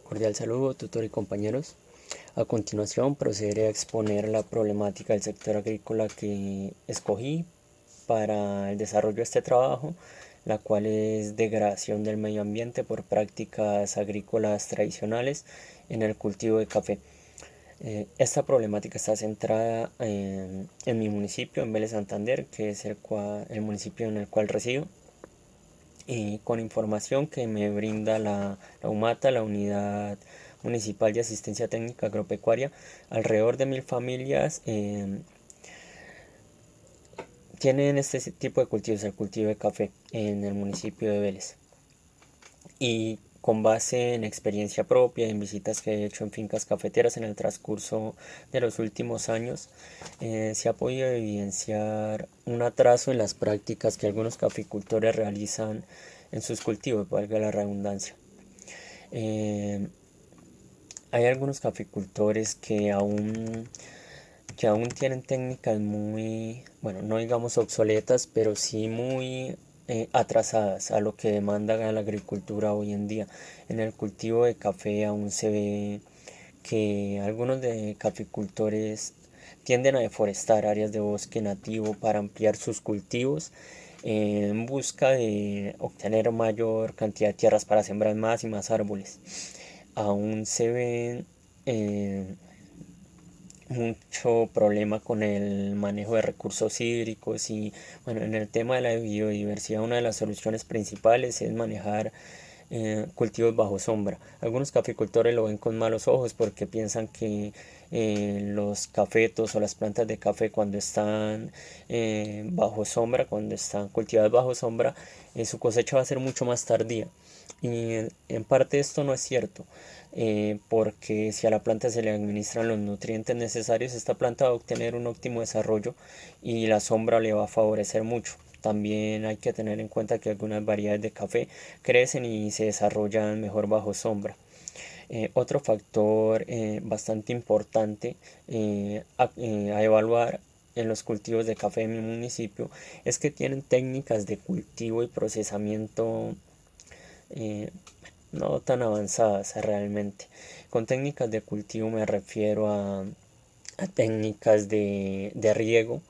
Cordial saludo, tutor y compañeros. A continuación procederé a exponer la problemática del sector agrícola que escogí para el desarrollo de este trabajo, la cual es degradación del medio ambiente por prácticas agrícolas tradicionales en el cultivo de café. Esta problemática está centrada en mi municipio, en Vélez Santander, que es el municipio en el cual resido, y con información que me brinda la UMATA, la Unidad Municipal de Asistencia Técnica Agropecuaria. Alrededor de 1000 familias tienen este tipo de cultivos, el cultivo de café en el municipio de Vélez. Y con base en experiencia propia, en visitas que he hecho en fincas cafeteras en el transcurso de los últimos años, se ha podido evidenciar un atraso en las prácticas que algunos caficultores realizan en sus cultivos, valga la redundancia. Hay algunos caficultores que aún tienen técnicas muy, bueno, no digamos obsoletas, pero sí muy atrasadas a lo que demanda la agricultura hoy en día. En el cultivo de café aún se ve que algunos de caficultores tienden a deforestar áreas de bosque nativo para ampliar sus cultivos en busca de obtener mayor cantidad de tierras para sembrar más y más árboles. Aún se ven mucho problema con el manejo de recursos hídricos y bueno, en el tema de la biodiversidad una de las soluciones principales es manejar cultivos bajo sombra. Algunos caficultores lo ven con malos ojos porque piensan que los cafetos o las plantas de café cuando están bajo sombra, cuando están cultivadas bajo sombra, su cosecha va a ser mucho más tardía. Y en parte esto no es cierto, porque si a la planta se le administran los nutrientes necesarios, esta planta va a obtener un óptimo desarrollo y la sombra le va a favorecer mucho. También hay que tener en cuenta que algunas variedades de café crecen y se desarrollan mejor bajo sombra. Otro factor bastante importante a evaluar en los cultivos de café en mi municipio es que tienen técnicas de cultivo y procesamiento eh, no tan avanzadas realmente. Con técnicas de cultivo me refiero a técnicas de riego.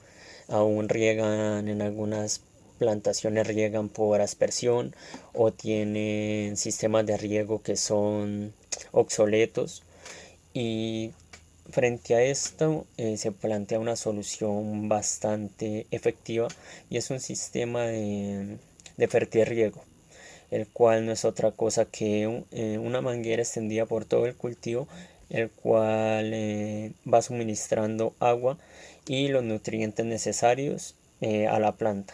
Aún riegan en algunas plantaciones, riegan por aspersión o tienen sistemas de riego que son obsoletos. Y frente a esto se plantea una solución bastante efectiva y es un sistema de fertirriego, el cual no es otra cosa que una manguera extendida por todo el cultivo, el cual va suministrando agua y los nutrientes necesarios a la planta.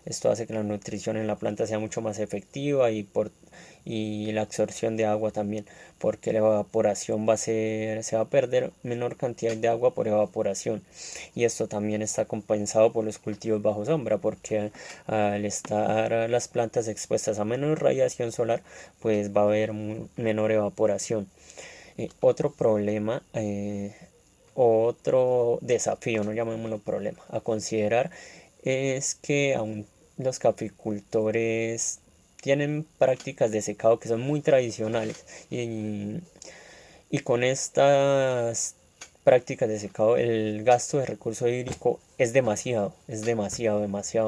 Esto hace que la nutrición en la planta sea mucho más efectiva y la absorción de agua también, porque la evaporación se va a perder menor cantidad de agua por evaporación. Y esto también está compensado por los cultivos bajo sombra, porque al estar las plantas expuestas a menos radiación solar, pues va a haber menor evaporación. Otro problema, otro desafío, no llamémoslo problema, a considerar es que aún los caficultores tienen prácticas de secado que son muy tradicionales y con estas prácticas de secado el gasto de recurso hídrico es demasiado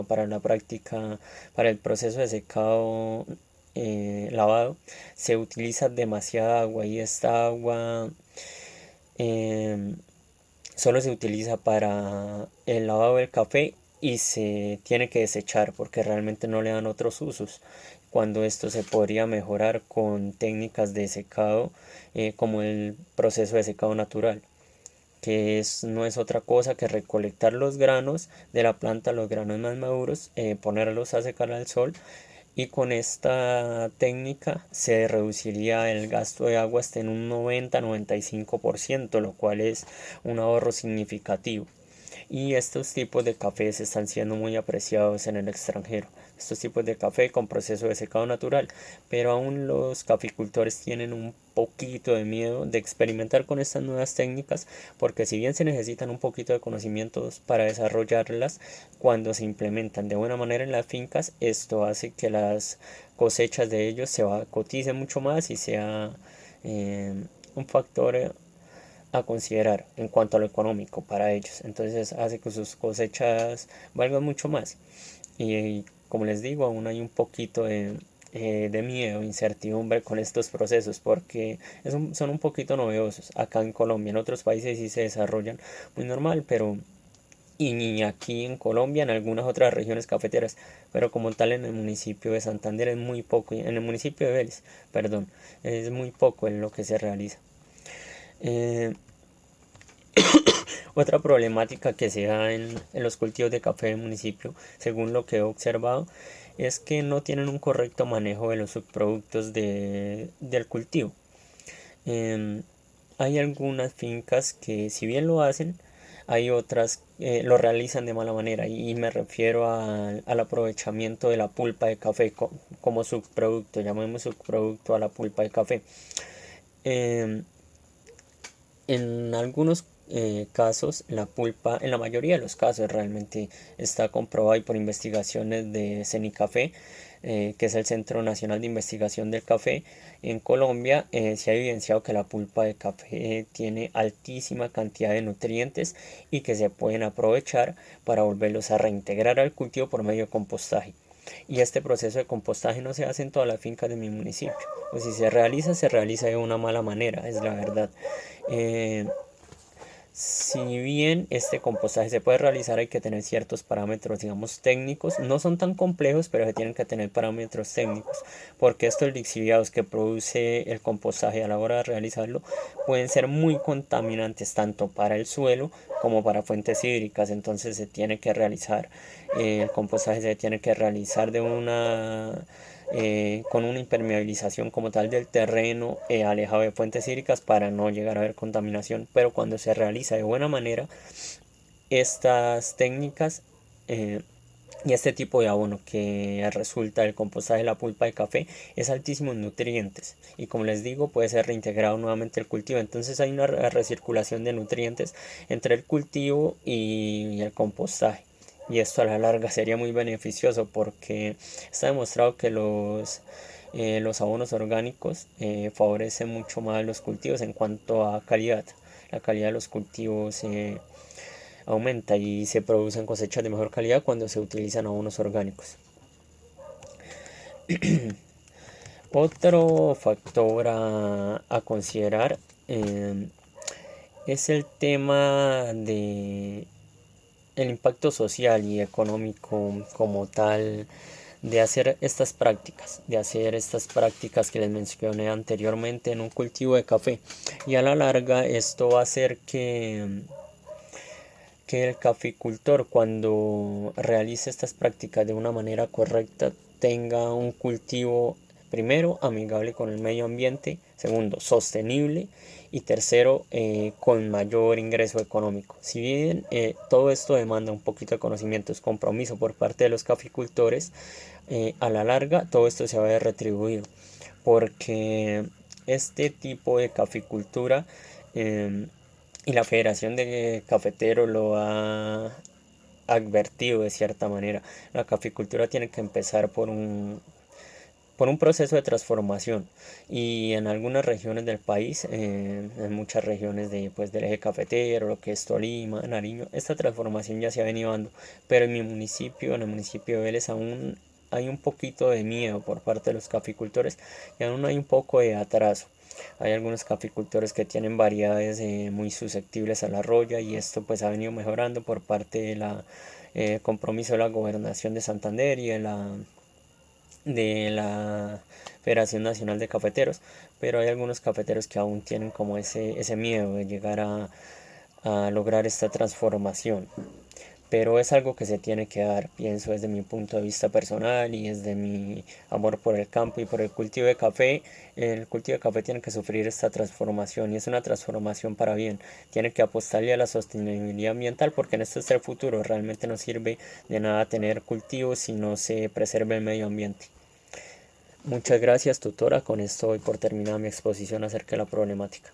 para la práctica, para el proceso de secado lavado. Se utiliza demasiada agua y esta agua eh, solo se utiliza para el lavado del café y se tiene que desechar porque realmente no le dan otros usos, cuando esto se podría mejorar con técnicas de secado como el proceso de secado natural, que no es otra cosa que recolectar los granos de la planta, los granos más maduros, ponerlos a secar al sol, y con esta técnica se reduciría el gasto de agua hasta en un 90-95%, lo cual es un ahorro significativo. Y estos tipos de cafés están siendo muy apreciados en el extranjero. Estos tipos de café con proceso de secado natural, pero aún los caficultores tienen un poquito de miedo de experimentar con estas nuevas técnicas, porque si bien se necesitan un poquito de conocimientos para desarrollarlas, cuando se implementan de buena manera en las fincas, esto hace que las cosechas de ellos coticen mucho más y sea un factor a considerar en cuanto a lo económico para ellos. Entonces hace que sus cosechas valgan mucho más. Y como les digo, aún hay un poquito de miedo, incertidumbre con estos procesos porque son un poquito novedosos. Acá en Colombia, en otros países sí se desarrollan muy normal, pero y aquí en Colombia, en algunas otras regiones cafeteras, pero como tal en el municipio de Santander es muy poco, en el municipio de Vélez, perdón, es muy poco en lo que se realiza. Eh, Otra problemática que se da en los cultivos de café del municipio, según lo que he observado, es que no tienen un correcto manejo de los subproductos del cultivo. Eh, Hay algunas fincas que si bien lo hacen, hay otras lo realizan de mala manera y me refiero al aprovechamiento de la pulpa de café como subproducto, llamemos subproducto a la pulpa de café. Eh, en algunos casos, la pulpa, en la mayoría de los casos realmente está comprobado y por investigaciones de CENICAFE, que es el Centro Nacional de Investigación del Café en Colombia, se ha evidenciado que la pulpa de café tiene altísima cantidad de nutrientes y que se pueden aprovechar para volverlos a reintegrar al cultivo por medio de compostaje. Y este proceso de compostaje no se hace en todas las fincas de mi municipio. O si se realiza de una mala manera, es la verdad. Eh, si bien este compostaje se puede realizar, hay que tener ciertos parámetros, digamos, técnicos. No son tan complejos, pero se tienen que tener parámetros técnicos, porque estos lixiviados que produce el compostaje a la hora de realizarlo pueden ser muy contaminantes tanto para el suelo como para fuentes hídricas. Entonces se tiene que realizar, el compostaje se tiene que realizar con una impermeabilización como tal del terreno, alejado de fuentes hídricas para no llegar a haber contaminación. Pero cuando se realiza de buena manera estas técnicas y este tipo de abono que resulta del compostaje de la pulpa de café es altísimo en nutrientes y, como les digo, puede ser reintegrado nuevamente al cultivo. Entonces hay una recirculación de nutrientes entre el cultivo y el compostaje. Y esto a la larga sería muy beneficioso porque está demostrado que los abonos orgánicos favorecen mucho más los cultivos en cuanto a calidad. La calidad de los cultivos aumenta y se producen cosechas de mejor calidad cuando se utilizan abonos orgánicos. Otro factor a considerar es el tema de el impacto social y económico como tal de hacer estas prácticas que les mencioné anteriormente en un cultivo de café. Y a la larga esto va a hacer que el caficultor, cuando realice estas prácticas de una manera correcta, tenga un cultivo, primero, amigable con el medio ambiente, segundo, sostenible, y tercero, con mayor ingreso económico. Si bien todo esto demanda un poquito de conocimiento, es compromiso por parte de los caficultores, a la larga todo esto se va a ver retribuido, porque este tipo de caficultura, y la Federación de Cafeteros lo ha advertido de cierta manera, la caficultura tiene que empezar por un proceso de transformación. Y en algunas regiones del país, en muchas regiones del eje cafetero, lo que es Tolima, Nariño, esta transformación ya se ha venido dando. Pero en mi municipio, en el municipio de Vélez, aún hay un poquito de miedo por parte de los caficultores y aún hay un poco de atraso. Hay algunos caficultores que tienen variedades muy susceptibles a la roya, y esto pues ha venido mejorando por parte de la compromiso de la Gobernación de Santander y de la Federación Nacional de Cafeteros. Pero hay algunos cafeteros que aún tienen como ese miedo de llegar a lograr esta transformación. Pero es algo que se tiene que dar, pienso desde mi punto de vista personal y desde mi amor por el campo y por el cultivo de café. El cultivo de café tiene que sufrir esta transformación, y es una transformación para bien. Tiene que apostarle a la sostenibilidad ambiental, porque en este es el futuro. Realmente no sirve de nada tener cultivos si no se preserva el medio ambiente. Muchas gracias, tutora. Con esto doy por terminada mi exposición acerca de la problemática.